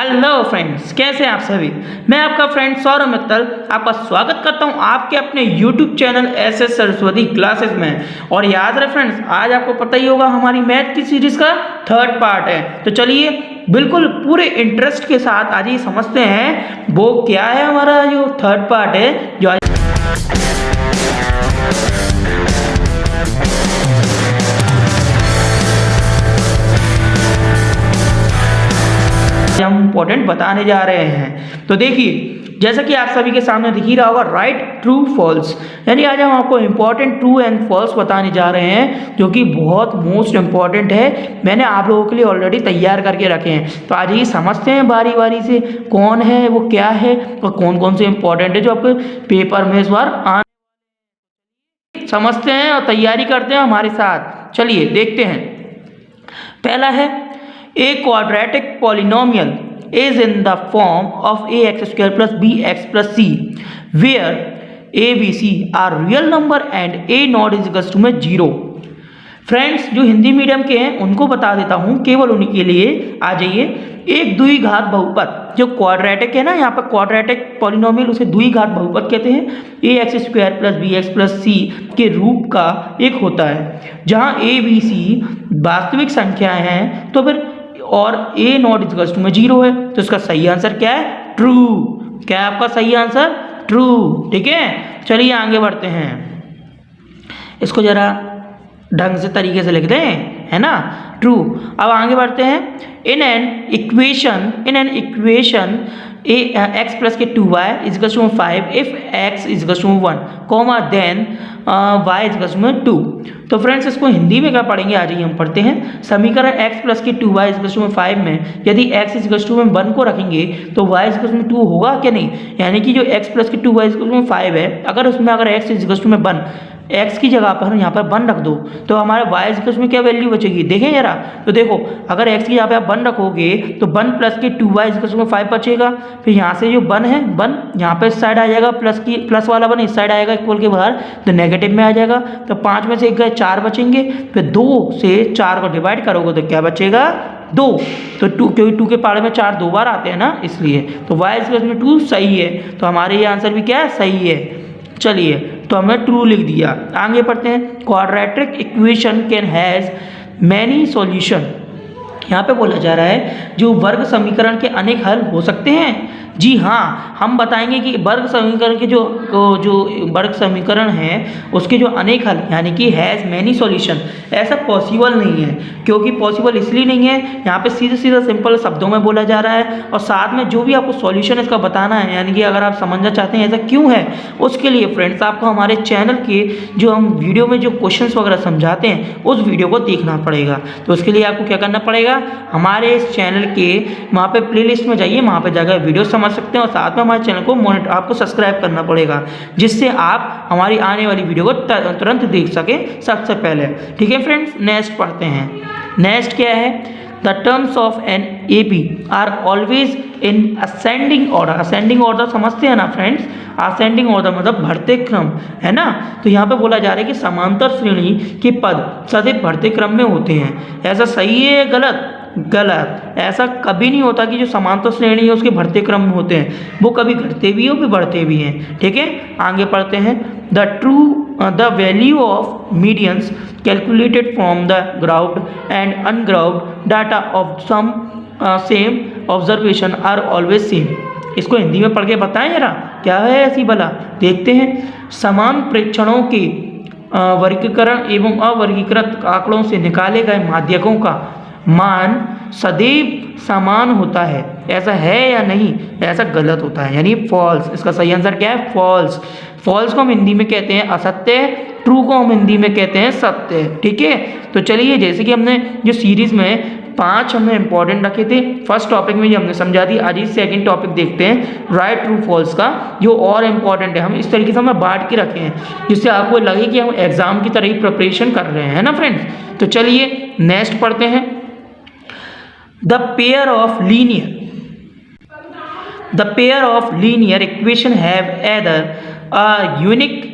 Hello friends, कैसे हैं आप सभी। मैं आपका फ्रेंड सौरभ मित्तल आपका स्वागत करता हूं आपके अपने YouTube channel SS Saraswati classes में। और याद रहे फ्रेंड्स, आज आपको पता ही होगा हमारी मैथ की सीरीज का थर्ड पार्ट है। तो चलिए बिल्कुल पूरे इंटरेस्ट के साथ आज ही समझते हैं वो क्या है हमारा जो थर्ड पार्ट है जो आज हम इम्पोर्टेंट बताने जा रहे हैं। तो देखिए, जैसा कि आप सभी के सामने दिख ही रहा होगा, राइट ट्रू फॉल्स, यानी आज हम आपको इम्पोर्टेंट ट्रू एंड फॉल्स बताने जा रहे हैं जो कि बहुत मोस्ट इम्पॉर्टेंट है। मैंने आप लोगों के लिए ऑलरेडी तैयार करके रखे हैं। तो आज ही समझते हैं बारी बारी से कौन है, वो क्या है और कौन कौन से इम्पोर्टेंट है जो आपके पेपर में इस बार आने। समझते हैं और तैयारी करते हैं हमारे साथ। चलिए देखते हैं। पहला है, A quadratic polynomial is in the form of ax square plus bx plus c where a, b, c are real number and a not is equals to 0। Friends, जो हिंदी मीडियम के हैं उनको बता देता हूँ, केवल उन्हीं के लिए आ जाइए। एक द्विघात बहुपद जो क्वाड्रेटिक है ना, यहाँ पर क्वाड्रेटिक पॉलिनोमियल उसे द्विघात बहुपद कहते हैं। A x square plus b x plus c के रूप का एक होता है जहाँ ए बी सी वास्तविक संख्याएं हैं तो फिर और a नॉट इक्वल्स टू 0 है। तो इसका सही आंसर क्या है? ट्रू। क्या है आपका सही आंसर? ट्रू। ठीक है, चलिए आगे बढ़ते हैं। इसको जरा ढंग से तरीके से लिख दें, है ना, ट्रू। अब आगे बढ़ते हैं। In an equation x plus के 2y is 5 if x is 1 comma then y is 2। तो फ्रेंड्स, इसको हिंदी में क्या पढ़ेंगे, आ जाइए हम पढ़ते हैं। समीकरण x प्लस के 2y इज 5 में यदि x इज 1 को रखेंगे तो y इज 2 होगा क्या? नहीं। यानी कि जो x प्लस के 2y इज 5 है, अगर उसमें अगर x इज 1 x की जगह पर यहाँ पर 1 रख दो तो हमारे y इज में क्या वैल्यू बचेगी, देखें जरा। तो देखो, अगर x की जगह पे आप 1 रखोगे तो 1 प्लस के 2y इज 5 बचेगा। फिर यहाँ से जो 1 है, 1 यहाँ पे इस साइड आ जाएगा, प्लस वाला 1 इस साइड आएगा इक्वल के बाहर, तो नेगेटिव में आ जाएगा। तो 5 में से 1 गए 4 बचेंगे। फिर 2 से 4 को डिवाइड करोगे तो क्या बचेगा? 2। तो 2, क्योंकि 2 के पाड़े में 4 2 बार आते हैं ना, इसलिए। तो y इज 2 सही है। तो हमारे ये आंसर भी क्या है? सही है। चलिए, तो हमने ट्रू लिख दिया। आगे पढ़ते हैं। Quadratic equation can has many solution. यहाँ पे बोला जा रहा है जो वर्ग समीकरण के अनेक हल हो सकते हैं। जी हाँ, हम बताएंगे कि वर्ग समीकरण के जो वर्ग समीकरण हैं उसके जो अनेक हल यानी कि हैज़ मैनी सॉल्यूशन, ऐसा पॉसिबल नहीं है। क्योंकि पॉसिबल इसलिए नहीं है, यहाँ पे सीधा सीधा सिंपल शब्दों में बोला जा रहा है और साथ में जो भी आपको सॉल्यूशन इसका बताना है, यानी कि अगर आप समझना चाहते हैं ऐसा क्यों है, उसके लिए फ्रेंड्स आपको हमारे चैनल के जो हम वीडियो में जो क्वेश्चन वगैरह समझाते हैं उस वीडियो को देखना पड़ेगा। तो उसके लिए आपको क्या करना पड़ेगा, हमारे इस चैनल के वहाँ पे प्लेलिस्ट में जाइए, वहाँ पे जाकर वीडियो समझ सकते हैं और साथ में हमारे चैनल को आपको सब्सक्राइब करना पड़ेगा, जिससे आप हमारी आने वाली वीडियो को तुरंत देख सकें सबसे पहले। ठीक है फ्रेंड्स, नेक्स्ट पढ़ते हैं। नेक्स्ट क्या है? The terms of an AP are always in ascending order. Ascending order समझते हैं ना फ्रेंड्स? असेंडिंग ऑर्डर मतलब बढ़ते क्रम, है ना। तो यहाँ पे बोला जा रहा है कि समांतर श्रेणी के पद सदैव बढ़ते क्रम में होते हैं। ऐसा सही है या गलत? गलत। ऐसा कभी नहीं होता कि जो समांतर श्रेणी है उसके बढ़ते क्रम में होते हैं, वो कभी घटते भी हैं, कभी बढ़ते भी हैं। ठीक है, आगे पढ़ते हैं। The value of medians calculated from the ground and unground data of some same observation are always same. इसको हिंदी में पढ़ के बताएं जरा, क्या है ऐसी भला। देखते हैं। समान प्रेक्षणों के वर्गीकरण एवं अवर्गीकृत आंकड़ों से निकाले गए माध्यकों का मान सदैव समान होता है। ऐसा है या नहीं? ऐसा गलत होता है, यानी फॉल्स। इसका सही आंसर क्या है? फॉल्स। फॉल्स को हम हिंदी में कहते हैं असत्य, ट्रू को हम हिंदी में कहते हैं सत्य। ठीक है, तो चलिए, जैसे कि हमने जो सीरीज़ में 5 हमने इंपॉर्टेंट रखे थे, फर्स्ट टॉपिक में जो हमने समझा दी, आज ही सेकंड टॉपिक देखते हैं राइट ट्रू फॉल्स का, जो और इम्पॉर्टेंट है। हम इस तरीके से हमें बांट के रखे हैं जिससे आपको लगे कि हम एग्जाम की तरह ही प्रिपरेशन कर रहे हैं, है ना फ्रेंड्स। तो चलिए नेक्स्ट पढ़ते हैं। The pair of linear equation have either a unique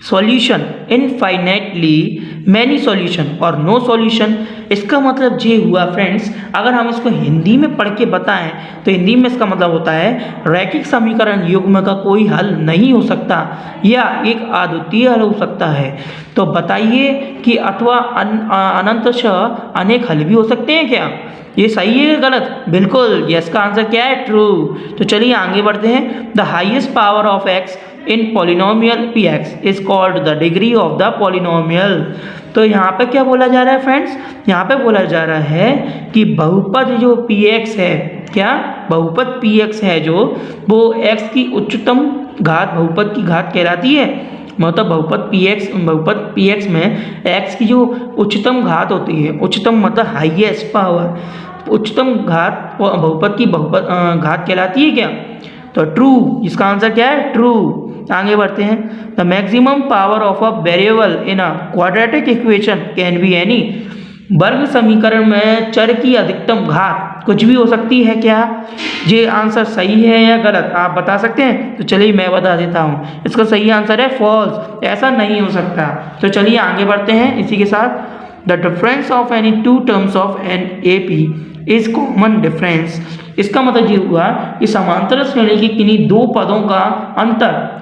solution infinitely many solution और नो सॉल्यूशन। इसका मतलब ये हुआ फ्रेंड्स, अगर हम इसको हिंदी में पढ़ के बताएं तो हिंदी में इसका मतलब होता है रैखिक समीकरण युग्म का कोई हल नहीं हो सकता या एक अद्वितीय हल हो सकता है। तो बताइए कि अथवा अनंतशः अनेक हल भी हो सकते हैं क्या? ये सही है या गलत? बिल्कुल, यस का आंसर क्या है? ट्रू। तो चलिए आगे बढ़ते हैं। The highest power of x in polynomial P x is called the degree of the polynomial. तो यहाँ पे क्या बोला जा रहा है फ्रेंड्स? यहाँ पे बोला जा रहा है कि बहुपद जो पी एक्स है, क्या बहुपद पी एक्स है जो, वो एक्स की उच्चतम घात बहुपद की घात कहलाती है। मतलब बहुपद पी एक्स में एक्स की जो उच्चतम घात होती है, उच्चतम मतलब हाईएस्ट पावर, उच्चतम घात बहुपद की घात कहलाती है क्या? तो ट्रू, इसका आंसर क्या है? ट्रू। आगे बढ़ते हैं। The maximum power of a variable in a quadratic equation can be any. वर्ग समीकरण में चर की अधिकतम घात कुछ भी हो सकती है क्या? ये आंसर सही है या गलत आप बता सकते हैं? तो चलिए मैं बता देता हूँ, इसका सही आंसर है फॉल्स, ऐसा नहीं हो सकता। तो चलिए आगे बढ़ते हैं इसी के साथ। The difference of any two terms of an A P is common difference. इसका मतलब ये हुआ कि समांतर श्रेणी के किन्हीं दो पदों का अंतर,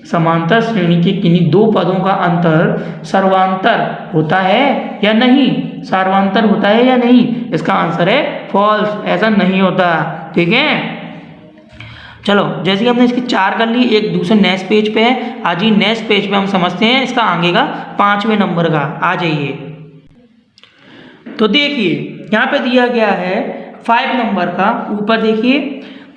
समांतर श्रेणी के किन्हीं दो पदों का अंतर सर्वांतर होता है या नहीं? सर्वांतर होता है या नहीं? इसका आंसर है फॉल्स, ऐसा नहीं होता। ठीक है, चलो जैसे कि हमने इसकी 4 कर ली, एक दूसरे नेक्स्ट पेज पे है। आज ही नेक्स्ट पेज पे हम समझते हैं इसका आगे का 5वें नंबर का। आ जाइए। तो देखिए यहाँ पे दिया गया है 5 नंबर का, ऊपर देखिए।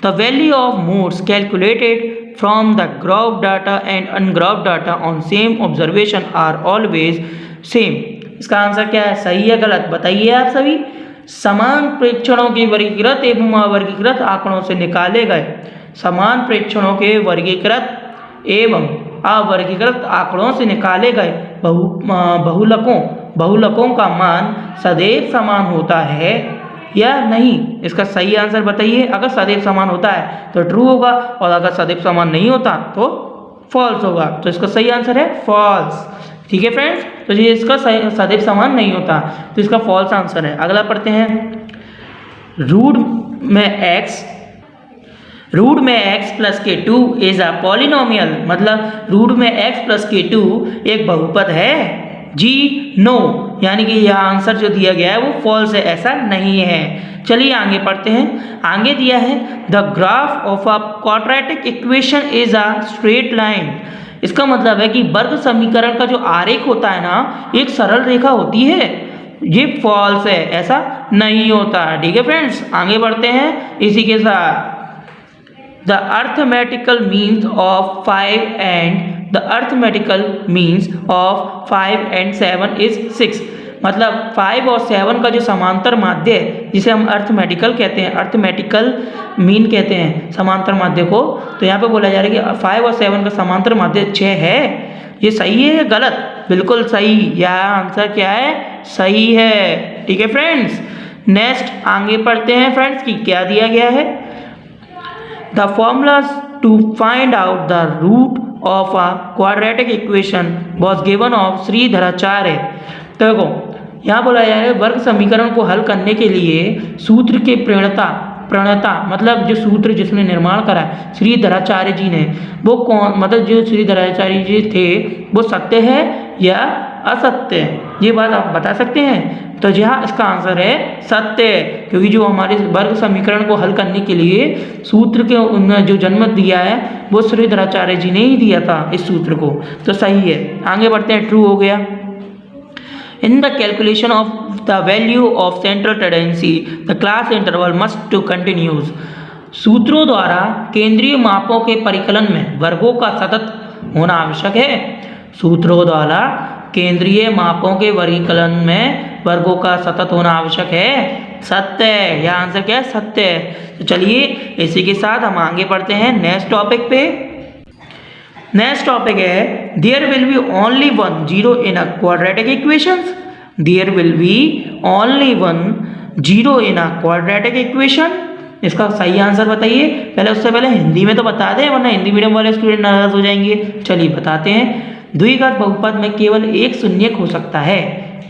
The value of modes calculated from the graph data and ungraph data on same observation are always same. इसका आंसर क्या है? सही या गलत बताइए आप सभी। समान प्रेक्षणों के वर्गीकृत एवं अवर्गीकृत आंकड़ों से निकाले गए, समान प्रेक्षणों के वर्गीकृत एवं अवर्गीकृत आंकड़ों से निकाले गए बहुलकों का मान सदैव समान होता है या नहीं? इसका सही आंसर बताइए। अगर सदैव समान होता है तो ट्रू होगा, और अगर सदैव समान नहीं होता तो फॉल्स होगा। तो इसका सही आंसर है फॉल्स। ठीक है फ्रेंड्स, तो ये इसका सदैव समान नहीं होता, तो इसका फॉल्स आंसर है। अगला पढ़ते हैं। रूट में x प्लस के 2 इज अ पॉलिनोमियल। मतलब रूट में x प्लस के 2 एक बहुपद है? जी नो, यानी कि यह आंसर जो दिया गया है वो फॉल्स है, ऐसा नहीं है। चलिए आगे पढ़ते हैं। आगे दिया है the graph of a quadratic equation is a straight line. इसका मतलब है कि वर्ग समीकरण का जो आरेख होता है ना, एक सरल रेखा होती है। ये फॉल्स है, ऐसा नहीं होता। ठीक है फ्रेंड्स, आगे बढ़ते हैं इसी के साथ। The arithmetical means of 5 and 7 is 6। मतलब 5 और 7 का जो समांतर माध्य है, जिसे हम अर्थमेटिकल कहते हैं, अर्थमेटिकल मीन कहते हैं समांतर माध्य को। तो यहाँ पे बोला जा रहा है कि 5 और 7 का समांतर माध्य 6 है। ये सही है या गलत? बिल्कुल सही, यह आंसर क्या है? सही है। ठीक है फ्रेंड्स, नेक्स्ट आगे पढ़ते हैं फ्रेंड्स कि क्या दिया गया है। The formulas to find out the root of a quadratic equation was given of Shridharacharya. तो देखो यहाँ बोला जा रहा है वर्ग समीकरण को हल करने के लिए सूत्र के प्रणेता मतलब जो सूत्र जिसने निर्माण करा श्रीधराचार्य जी ने, वो कौन, मतलब जो श्रीधराचार्य जी थे वो सत्य है या असत्य? ये बात आप बता सकते हैं। तो यहाँ इसका आंसर है सत्य, क्योंकि जो हमारे वर्ग समीकरण को हल करने के लिए सूत्र के उन्होंने जो जन्म दिया है वो श्रीधराचार्य जी ने ही दिया था इस सूत्र को। तो सही है। आगे बढ़ते हैं, ट्रू हो गया। In the calculation of the value of central tendency the class interval must to continues. सूत्रों द्वारा केंद्रीय मापों के परिकलन में वर्गों का सतत होना आवश्यक है। सूत्रों द्वारा केंद्रीय मापों के वर्गीकरण में वर्गों का सतत होना आवश्यक है। सत्य, यह आंसर क्या है? सत्य। तो चलिए इसी के साथ हम आगे बढ़ते हैं नेक्स्ट टॉपिक पे। नेक्स्ट टॉपिक है there will be only one zero in a quadratic equations. There will be only one zero in a quadratic equation. इसका सही आंसर बताइए। पहले उससे पहले हिंदी में तो बता दें, वरना हिंदी मीडियम वाले स्टूडेंट नाराज हो जाएंगे। चलिए बताते हैं। द्विघात बहुपद में केवल एक शून्यक हो सकता है।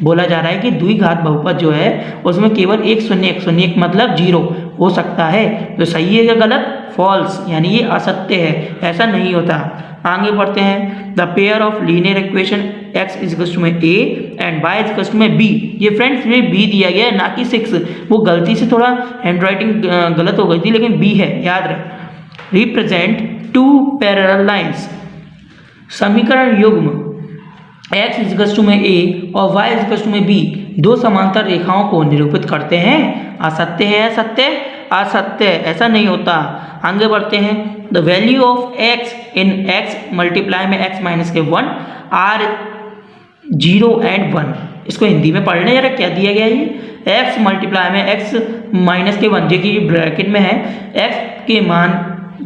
बोला जा रहा है कि द्विघात बहुपद जो है उसमें केवल एक शून्यक मतलब 0 हो सकता है। तो सही है या गलत? फॉल्स, यानी ये असत्य है, ऐसा नहीं होता। आगे बढ़ते हैं। The pair of linear equation x में a एंड y में b। ये फ्रेंड्स में b दिया गया है ना कि 6, वो गलती से थोड़ा हैंडराइटिंग गलत हो गई थी, लेकिन b है, याद रहे। Represent two parallel lines. समीकरण युग्म x में a और y में b दो समांतर रेखाओं को निरूपित करते हैं। असत्य है, सत्य? असत्य, ऐसा नहीं होता। आगे बढ़ते हैं। The value of x in x multiply में x माइनस के 1 आर 0 एंड 1। इसको हिंदी में पढ़ने जरा, क्या दिया गया है? x मल्टीप्लाई में x माइनस के 1, जो कि ब्रैकेट में है, x के मान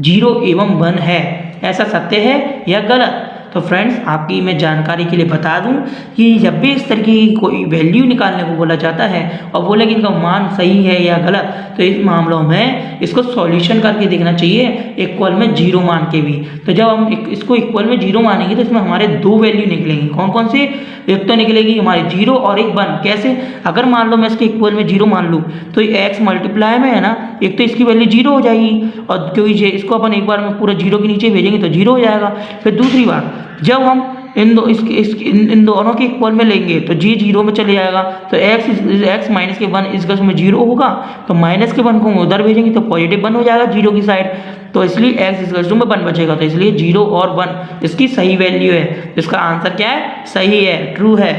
0 एवं 1 है। ऐसा सत्य है या गलत? तो फ्रेंड्स आपकी मैं जानकारी के लिए बता दूं कि जब भी इस तरीके की कोई वैल्यू निकालने को बोला जाता है और बोले कि इनका मान सही है या गलत, तो इस मामलों में इसको सॉल्यूशन करके देखना चाहिए इक्वल में 0 मान के भी। तो जब हम इसको इक्वल में 0 मानेंगे तो इसमें हमारे दो वैल्यू निकलेंगी। कौन कौन सी? एक तो निकलेगी हमारी 0 और एक 1। कैसे? अगर मान लो मैं इसके इक्वल में 0 मान लूँ तो ये x मल्टीप्लाई में है ना, एक तो इसकी वैल्यू 0 हो जाएगी, और क्योंकि इसको अपन एक बार में पूरा 0 के नीचे भेजेंगे तो 0 हो जाएगा। फिर दूसरी बार जब हम इन दोनों के इक्वल में लेंगे तो जी 0 में चले जाएगा, तो x माइनस के 1 इस में 0 होगा, तो माइनस के 1 को उधर भेजेंगे तो पॉजिटिव 1 हो जाएगा 0 की साइड, तो इसलिए x में 1 बचेगा। तो इसलिए 0 और 1 इसकी सही वैल्यू है। इसका आंसर क्या है? सही है, ट्रू है।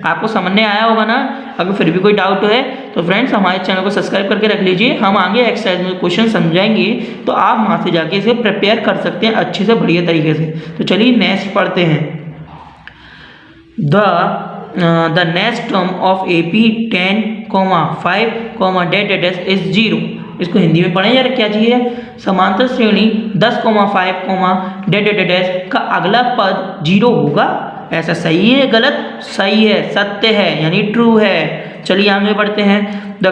आपको समझ में आया होगा ना? अगर फिर भी कोई डाउट है तो फ्रेंड्स हमारे चैनल को सब्सक्राइब करके रख लीजिए। हम आगे एक्सरसाइज में क्वेश्चन समझाएंगे तो आप वहाँ से जाके इसे प्रिपेयर कर सकते हैं अच्छे से, बढ़िया तरीके से। तो चलिए नेक्स्ट पढ़ते हैं। The next term of AP 10,5, that is 0। इसको हिंदी में पढ़ें यार, क्या चाहिए? समांतर श्रेणी 10,5, डेट का अगला पद 0 होगा। ऐसा सही है गलत? सही है, सत्य है, यानी ट्रू है। चलिए आगे बढ़ते हैं। The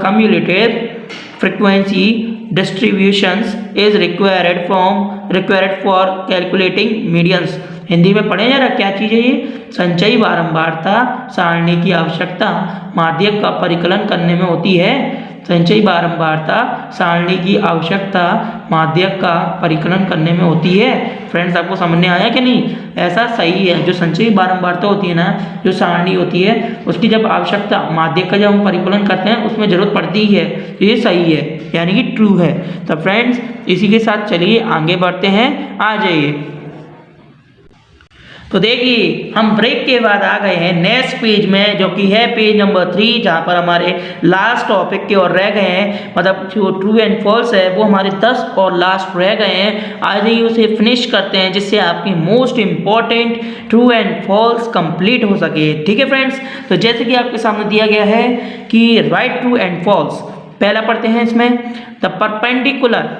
cumulative frequency distributions is required for calculating medians। Hindi में पढ़े जरा, क्या चीज़ है ये? संचयी बारंबारता सारणी की आवश्यकता माध्यक का परिकलन करने में होती है। संचयी बारंबारता सारणी की आवश्यकता माध्यक का परिकलन करने में होती है। फ्रेंड्स आपको समझ में आया कि नहीं? ऐसा सही है। जो संचयी बारंबारता होती है ना, जो सारणी होती है, उसकी जब आवश्यकता माध्यक का जब हम परिकलन करते हैं उसमें जरूरत पड़ती ही है, तो ये सही है, यानी कि ट्रू है। तो फ्रेंड्स इसी के साथ चलिए आगे बढ़ते हैं, आ जाइए। तो देखिए हम ब्रेक के बाद आ गए हैं नेक्स्ट पेज में, जो कि है पेज नंबर 3, जहाँ पर हमारे लास्ट टॉपिक के और रह गए हैं, मतलब जो ट्रू एंड फॉल्स है वो हमारे 10 और लास्ट रह गए हैं। आज ही उसे फिनिश करते हैं जिससे आपकी most important true and false complete हो सके। ठीक है फ्रेंड्स, तो जैसे कि आपके सामने दिया गया है कि राइट ट्रू एंड फॉल्स। पहला पढ़ते हैं इसमें, द परपेंडिकुलर।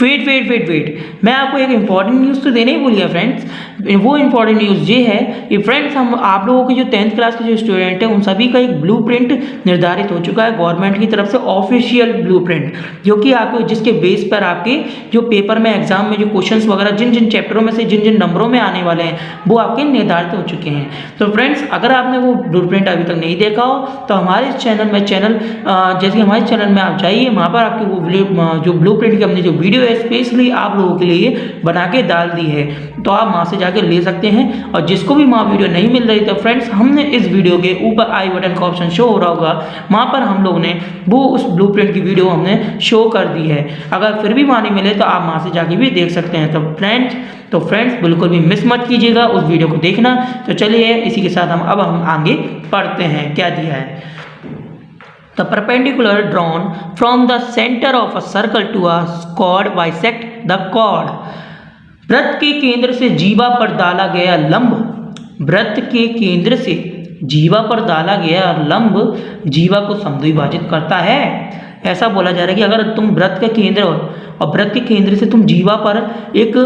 वेट, मैं आपको एक इंपॉर्टेंट न्यूज़ तो देने ही भूल गया फ्रेंड्स। वो इंपॉर्टेंट न्यूज़ ये है कि फ्रेंड्स हम आप लोगों के जो 10th क्लास के जो स्टूडेंट हैं उन सभी का एक ब्लूप्रिंट निर्धारित हो चुका है गवर्नमेंट की तरफ से, ऑफिशियल ब्लूप्रिंट, जो कि आपको जिसके बेस पर आपके जो पेपर में एग्जाम में जो क्वेश्चंस वगैरह जिन जिन चैप्टरों में से जिन जिन नंबरों में आने वाले हैं वो आपके निर्धारित हो चुके हैं। तो फ्रेंड्स अगर आपने वो ब्लूप्रिंट अभी तक नहीं देखा हो तो हमारे चैनल में जैसे हमारे चैनल में आप जाइए, वहाँ पर आपकी वो जो ब्लूप्रिंट की हमने जो वीडियो स्पेशली आप लोगों के लिए बना के डाल दी है, तो आप वहां से जाके ले सकते हैं। और जिसको भी वहां वीडियो नहीं मिल रही तो फ्रेंड्स हमने इस वीडियो के ऊपर आई बटन का ऑप्शन शो हो रहा होगा, वहां पर हम लोग ने वो उस ब्लूप्रिंट की वीडियो हमने शो कर दी है। अगर फिर भी वहां नहीं मिले तो आप वहां से जाके भी देख सकते हैं। तो फ्रेंड्स बिल्कुल भी मिस मत कीजिएगा उस वीडियो को देखना। तो चलिए इसी के साथ हम आगे पढ़ते हैं, क्या दिया है। The perpendicular drawn from the center of a circle to a chord bisect the chord। वृत्त के केंद्र से जीवा पर डाला गया लंब, वृत्त के केंद्र से जीवा पर डाला गया लंब जीवा को समद्विभाजित करता है। ऐसा बोला जा रहा है कि अगर तुम वृत्त के केंद्र और वृत्त के केंद्र से तुम जीवा पर एक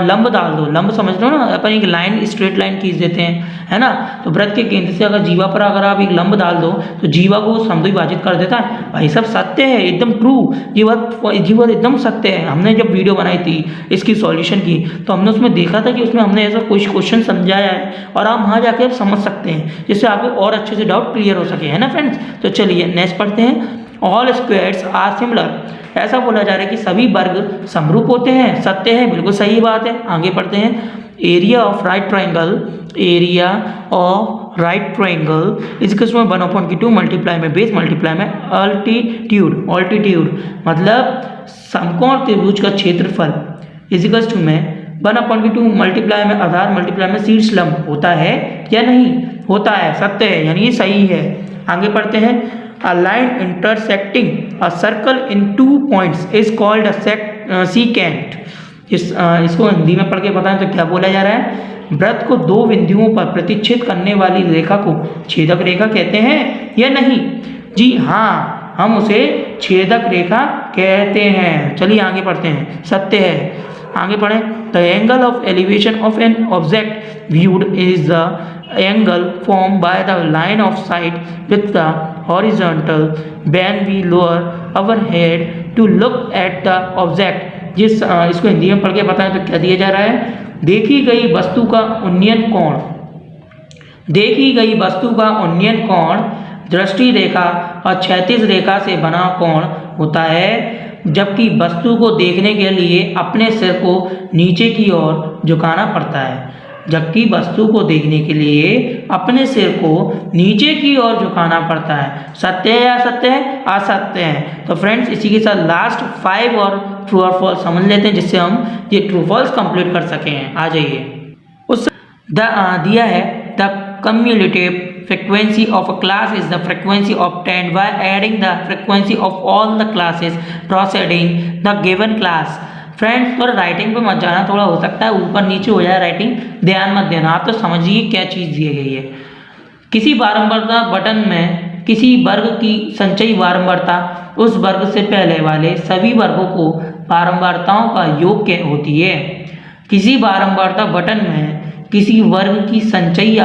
लंब डाल दो, लंब समझ लो ना, अपन एक लाइन स्ट्रेट लाइन खींच देते हैं, है ना। तो वृत्त के केंद्र से अगर जीवा पर अगर आप एक लंब डाल दो तो जीवा को समद्विभाजित कर देता है। भाई सब सत्य है, एकदम ट्रू, ये बात एकदम सत्य है। हमने जब वीडियो बनाई थी इसकी सॉल्यूशन की तो हमने उसमें देखा था कि उसमें हमने ऐसा कुछ क्वेश्चन समझाया है और आप वहाँ जाके आप समझ सकते हैं, जिससे आपके और अच्छे से डाउट क्लियर हो सके, है ना फ्रेंड्स। तो चलिए नेक्स्ट पढ़ते हैं। ऑल स्क्वायर्स आर सिमिलर, ऐसा बोला जा रहा है कि सभी वर्ग समरूप होते हैं। सत्य है, बिल्कुल सही बात है। आगे पढ़ते हैं। Area of right triangle, area of right triangle is equal to 1/2 multiply में बेस मल्टीप्लाई में अल्टीट्यूड। ऑल्टीट्यूड मतलब समकोण त्रिभुज का क्षेत्रफल इज इक्वल टू में 1/2 मल्टीप्लाई में आधार मल्टीप्लाई में शीर्ष लंब होता है या नहीं होता है। सत्य है, यानी ये सही है। आगे पढ़ते हैं। A line intersecting a circle in 2 points is called a secant। इसको हिंदी में पढ़ के बताएं तो क्या बोला जा रहा है। वृत्त को दो बिंदुओं पर प्रतिच्छेद करने वाली रेखा को छेदक रेखा कहते हैं या नहीं। जी हाँ, हम उसे छेदक रेखा कहते हैं। चलिए आगे पढ़ते हैं। सत्य है। आगे पढ़ें। The angle of elevation of an object viewed is the angle formed by the line of sight with the horizontal when we lower our head to look at the object। इसको हिंदी में पढ़ के बताएं तो क्या दिया जा रहा है। देखी गई वस्तु का उन्नयन कोण, देखी गई वस्तु का उन्नयन कोण दृष्टि रेखा और क्षैतिज रेखा से बना कोण होता है, जबकि वस्तु को देखने के लिए अपने सिर को नीचे की ओर झुकाना पड़ता है। जबकि वस्तु को देखने के लिए अपने सिर को नीचे की ओर झुकाना पड़ता है। सत्य है या असत्य है? असत्य है। तो फ्रेंड्स इसी के साथ लास्ट 5 और ट्रू और फॉल्स समझ लेते हैं, जिससे हम ये ट्रू फॉल्स कंप्लीट कर सकें। आ जाइए। उस दिया है the cumulative frequency of a class is the frequency obtained by adding the frequency of all the classes preceding the given class। Friends थोड़ा राइटिंग पे मत जाना, थोड़ा हो सकता है ऊपर नीचे हो जाए राइटिंग, ध्यान मत देना। आप तो समझिए क्या चीज़ दी गई है। किसी बारंबारता बटन में किसी वर्ग की संचयी बारंबारता उस वर्ग से पहले वाले सभी वर्गों को बारंबारताओं का योग होती है। किसी बारंबारता बटन में किसी वर्ग की संचयी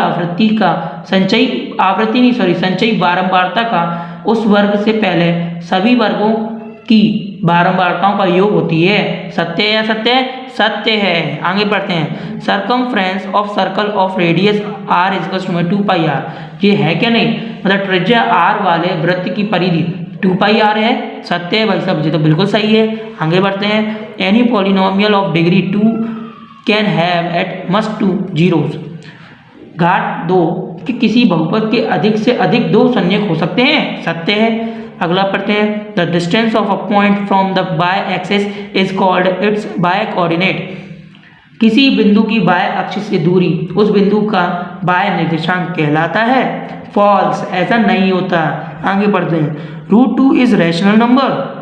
बारंबारता का उस वर्ग से पहले सभी वर्गों की बारंबारताओं का योग होती है। सत्य है या सत्य है? सत्य है। आगे बढ़ते हैं। Circumference of circle of radius r is equal to 2πr। ये है क्या नहीं, मतलब त्रिज्या r वाले वृत्त की परिधि 2πr है। सत्य है भाई साहब, ये तो बिल्कुल सही है। आगे बढ़ते हैं। Any polynomial of degree 2 can have at most 2 zeros। घात 2 कि किसी बहुपद के अधिक से अधिक 2 संज्ञक हो सकते हैं। सत्य है। अगला पढ़ते हैं। The distance of a point from the y axis is called its y coordinate. किसी बिंदु की बाय अक्ष से दूरी उस बिंदु का बाय निर्देशांक कहलाता है। फॉल्स, ऐसा नहीं होता। आगे बढ़ते हैं। √2 इज रैशनल नंबर।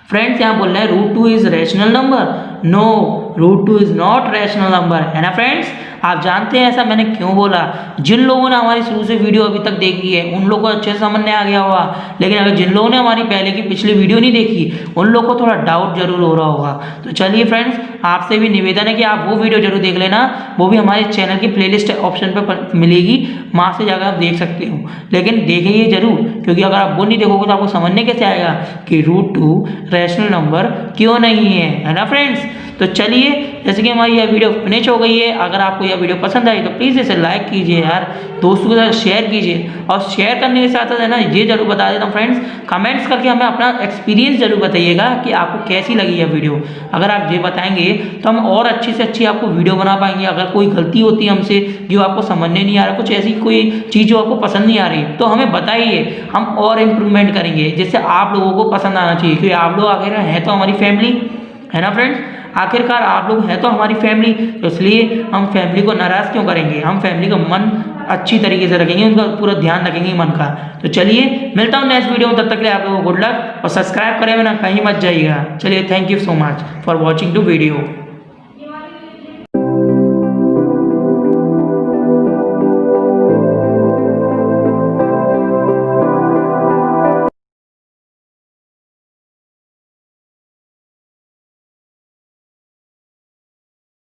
फ्रेंड्स यहाँ बोल रहे हैं √2 is rational number. No, √2 is not rational number, है ना फ्रेंड्स। आप जानते हैं ऐसा मैंने क्यों बोला। जिन लोगों ने हमारी शुरू से वीडियो अभी तक देखी है उन लोगों को अच्छे से समझ में आ गया होगा, लेकिन अगर जिन लोगों ने हमारी पहले की पिछली वीडियो नहीं देखी उन लोगों को थोड़ा डाउट जरूर हो रहा होगा। तो चलिए फ्रेंड्स, आपसे भी निवेदन है कि आप वो वीडियो जरूर देख लेना, वो भी हमारे चैनल की प्लेलिस्ट ऑप्शन पर मिलेगी, वहाँ से जाकर आप देख सकते हो। लेकिन देखिए जरूर, क्योंकि अगर आप वो नहीं देखोगे तो आपको समझने कैसे आएगा कि √2 रैशनल नंबर क्यों नहीं है ना फ्रेंड्स। तो चलिए, जैसे कि हमारी यह वीडियो फिनिश हो गई है, अगर आपको यह वीडियो पसंद आई तो प्लीज़ इसे लाइक कीजिए यार, दोस्तों के साथ शेयर कीजिए। और शेयर करने के साथ साथ है ना, ये जरूर बता देता हूँ फ्रेंड्स, कमेंट्स करके हमें अपना एक्सपीरियंस जरूर बताइएगा कि आपको कैसी लगी यह वीडियो। अगर आप ये बताएंगे तो हम और अच्छी से अच्छी आपको वीडियो बना पाएंगे। अगर कोई गलती होती है हमसे जो आपको समझने नहीं आ रहा, कुछ ऐसी कोई चीज़ जो आपको पसंद नहीं आ रही, तो हमें बताइए, हम और इम्प्रूवमेंट करेंगे जिससे आप लोगों को पसंद आना चाहिए। क्योंकि आप लोग आखिर हैं तो हमारी फैमिली, है ना फ्रेंड्स। आखिरकार आप लोग हैं तो हमारी फैमिली, तो इसलिए हम फैमिली को नाराज़ क्यों करेंगे। हम फैमिली का मन अच्छी तरीके से रखेंगे, उनका पूरा ध्यान रखेंगे मन का। तो चलिए, मिलता हूँ नेक्स्ट वीडियो में, तब तक के लिए आप लोगों को गुड लक और सब्सक्राइब करें ना, कहीं मत जाइएगा। चलिए, thank you so much for watching to video.